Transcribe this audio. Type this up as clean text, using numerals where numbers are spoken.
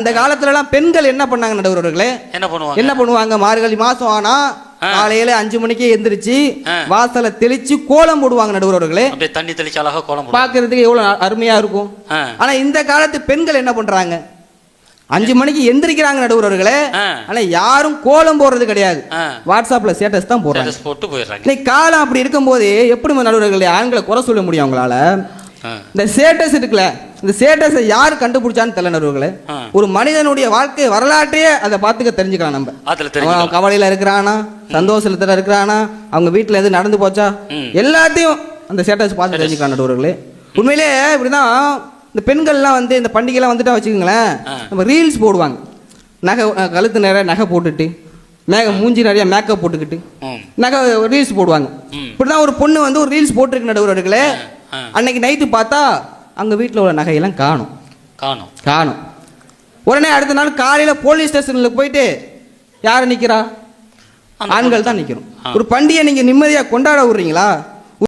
அந்த காலத்துல எல்லாம் பெண்கள் என்ன பண்ணாங்க நடுவர்களே? என்ன பண்ணுவாங்க? மார்கழி மாசம் ஆனா காலையில 5 மணிக்கே எந்திரிச்சு வாசலை தெளிச்சு கோலம் போடுவாங்க நடுவர்களே. தண்ணி தெளிச்சு அழகா கோலம் பாக்குறதுக்கு எவ்வளவு அருமையா இருக்கும். ஆனா இந்த காலத்து பெண்கள் என்ன பண்றாங்க? 5 மணிக்கு எந்திரிக்கிறாங்க நடுவர்களே, ஆனா யாரும் கோலம் போடுறது கிடையாது. வாட்ஸ்அப்ல ஸ்டேட்டஸ் தான் போடுறாங்க. இன்னைக்கு காலம் அப்படி இருக்கும் போது எப்படி நடுவர்களே ஆண்களை குறை சொல்ல முடியும் அவங்களால? இந்த ஸ்டேட்டஸ் இருக்குல்ல, இந்த ஸ்டேட்டஸை யார் கண்டுபிடிச்சான்னு தெரியல நடுவர்களே. ஒரு மனிதனுடைய வாழ்க்கை வரலாற்றையே அதை பார்த்துக்க தெரிஞ்சுக்கலாம். நம்ம கவலையில இருக்கிறானா, சந்தோஷத்துல இருக்கிறானா, அவங்க வீட்டுல எது நடந்து போச்சா, எல்லாத்தையும் அந்த ஸ்டேட்டஸ் பார்த்து தெரிஞ்சுக்கலாம் நடுவர்களே. உண்மையிலே இப்படிதான் இந்த பெண்கள்லாம் வந்து இந்த பண்டிகைலாம் வந்துட்டா வச்சுக்கோங்களேன், நம்ம ரீல்ஸ் போடுவாங்க. நகை கழுத்து நிறைய நகை போட்டுட்டு, மூஞ்சி நிறைய மேக்கப் போட்டுக்கிட்டு நகை ரீல்ஸ் போடுவாங்க. இப்படிதான் ஒரு பொண்ணு வந்து ஒரு ரீல்ஸ் போட்டிருக்கு நடுவர்களே. அன்னைக்கு நைட்டு பார்த்தா அங்க வீட்டில் உள்ள நகையெல்லாம் காணும். உடனே அடுத்த நாள் காலையில போலீஸ் ஸ்டேஷன்ல போயிட்டு யார் நிக்கிறா? ஆண்கள் தான் நிக்கிறோம். ஒரு பண்டிகை நீங்க நிம்மதியா கொண்டாட விடுறீங்களா?